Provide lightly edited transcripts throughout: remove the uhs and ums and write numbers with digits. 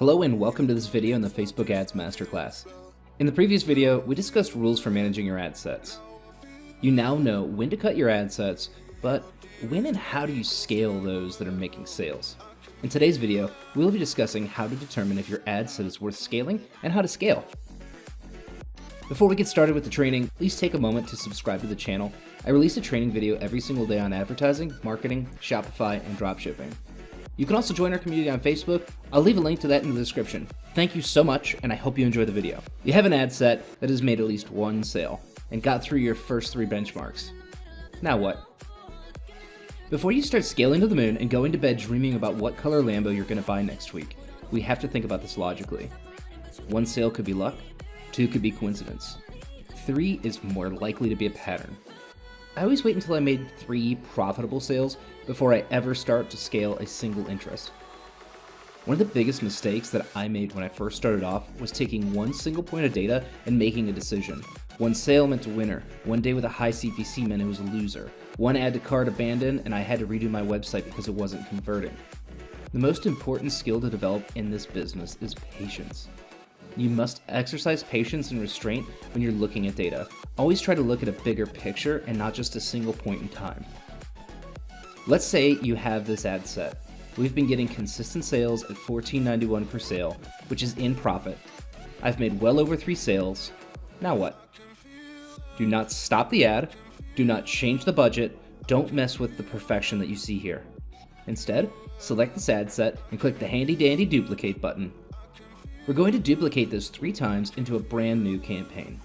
Hello and welcome to this video in the Facebook Ads Masterclass. In the previous video, we discussed rules for managing your ad sets. You now know when to cut your ad sets, but when and how do you scale those that are making sales? In today's video, we'll be discussing how to determine if your ad set is worth scaling and how to scale. Before we get started with the training, please take a moment to subscribe to the channel. I release a training video every single day on advertising, marketing, Shopify, and dropshipping. You can also join our community on Facebook. I'll leave a link to that in the description. Thank you so much, and I hope you enjoy the video. You have an ad set that has made at least one sale and got through your first 3 benchmarks. Now what? Before you start scaling to the moon and going to bed dreaming about what color Lambo you're going to buy next week, we have to think about this logically. 1 sale could be luck, 2 could be coincidence, 3 is more likely to be a pattern. I always wait until I made 3 profitable sales before I ever start to scale a single interest. One of the biggest mistakes that I made when I first started off was taking one single point of data and making a decision. 1 sale meant a winner, 1 day with a high CPC meant it was a loser, 1 add to cart abandoned and I had to redo my website because it wasn't converting. The most important skill to develop in this business is patience. You must exercise patience and restraint when you're looking at data. Always try to look at a bigger picture and not just a single point in time. Let's say you have this ad set. We've been getting consistent sales at $14.91 per sale, which is in profit. I've made well over 3 sales. Now what? Do not stop the ad. Do not change the budget. Don't mess with the perfection that you see here. Instead, select this ad set and click the handy dandy duplicate button. We're going to duplicate this 3 times into a brand new campaign.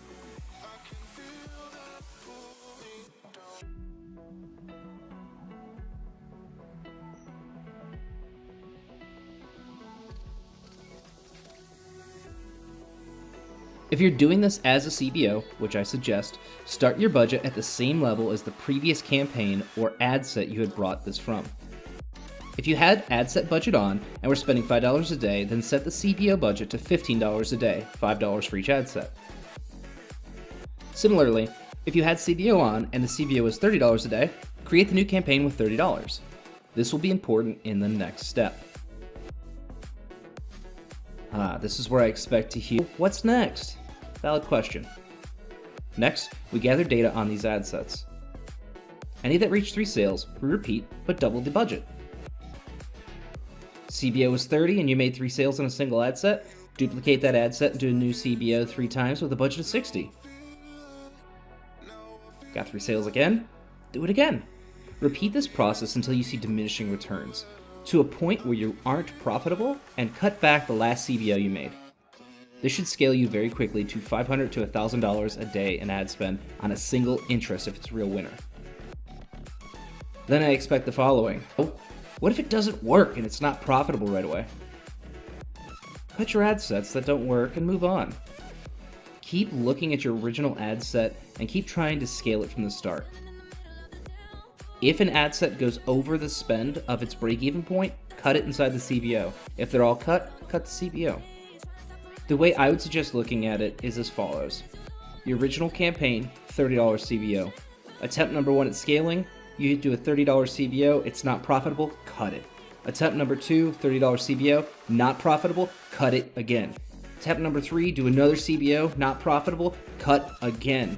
If you're doing this as a CBO, which I suggest, start your budget at the same level as the previous campaign or ad set you had brought this from. If you had ad set budget on and were spending $5 a day, then set the CBO budget to $15 a day, $5 for each ad set. Similarly, if you had CBO on and the CBO was $30 a day, create the new campaign with $30. This will be important in the next step. This is where I expect to hear, what's next? Valid question. Next, we gather data on these ad sets. Any that reach 3 sales, we repeat, but double the budget. CBO was 30 and you made 3 sales on a single ad set, duplicate that ad set and do a new CBO 3 times with a budget of 60. Got 3 sales again? Do it again. Repeat this process until you see diminishing returns, to a point where you aren't profitable, and cut back the last CBO you made. This should scale you very quickly to $500 to $1,000 a day in ad spend on a single interest if it's a real winner. Then I expect the following. What if it doesn't work and it's not profitable right away? Cut your ad sets that don't work and move on. Keep looking at your original ad set and keep trying to scale it from the start. If an ad set goes over the spend of its break-even point, cut it inside the CBO. If they're all cut the CBO. The way I would suggest looking at it is as follows. Your original campaign, $30 CBO. Attempt number 1 at scaling, you do a $30 CBO, it's not profitable, cut it. Attempt number 2, $30 CBO, not profitable, cut it again. Attempt number 3, do another CBO, not profitable, cut again.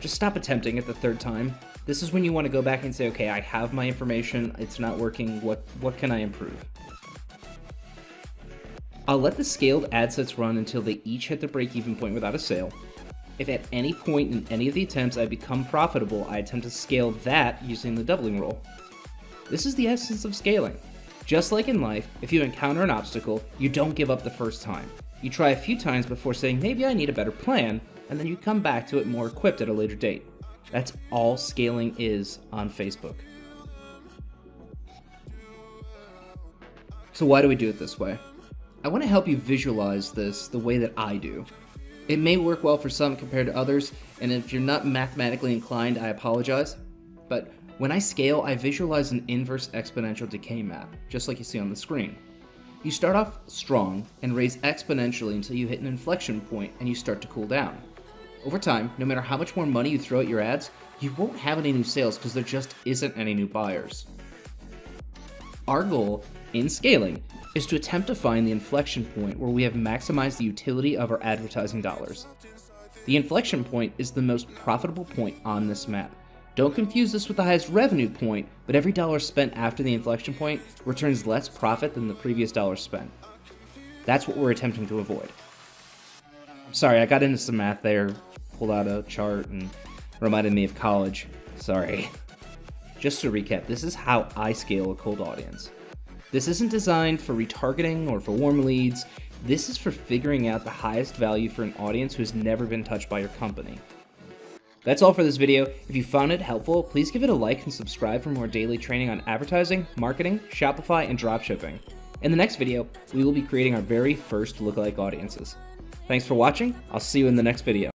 Just stop attempting it the 3rd time. This is when you want to go back and say, okay, I have my information, it's not working, what can I improve? I'll let the scaled ad sets run until they each hit the break-even point without a sale. If at any point in any of the attempts I become profitable, I attempt to scale that using the doubling rule. This is the essence of scaling. Just like in life, if you encounter an obstacle, you don't give up the first time. You try a few times before saying, maybe I need a better plan, and then you come back to it more equipped at a later date. That's all scaling is on Facebook. So why do we do it this way? I want to help you visualize this the way that I do. It may work well for some compared to others, and if you're not mathematically inclined, I apologize. But when I scale, I visualize an inverse exponential decay map, just like you see on the screen. You start off strong and raise exponentially until you hit an inflection point and you start to cool down. Over time, no matter how much more money you throw at your ads, you won't have any new sales because there just isn't any new buyers. Our goal in scaling is to attempt to find the inflection point where we have maximized the utility of our advertising dollars. The inflection point is the most profitable point on this map. Don't confuse this with the highest revenue point, but every dollar spent after the inflection point returns less profit than the previous dollar spent. That's what we're attempting to avoid. Sorry, I got into some math there, pulled out a chart and reminded me of college. Sorry. Just to recap, this is how I scale a cold audience. This isn't designed for retargeting or for warm leads. This is for figuring out the highest value for an audience who has never been touched by your company. That's all for this video. If you found it helpful, please give it a like and subscribe for more daily training on advertising, marketing, Shopify, and dropshipping. In the next video, we will be creating our very first lookalike audiences. Thanks for watching. I'll see you in the next video.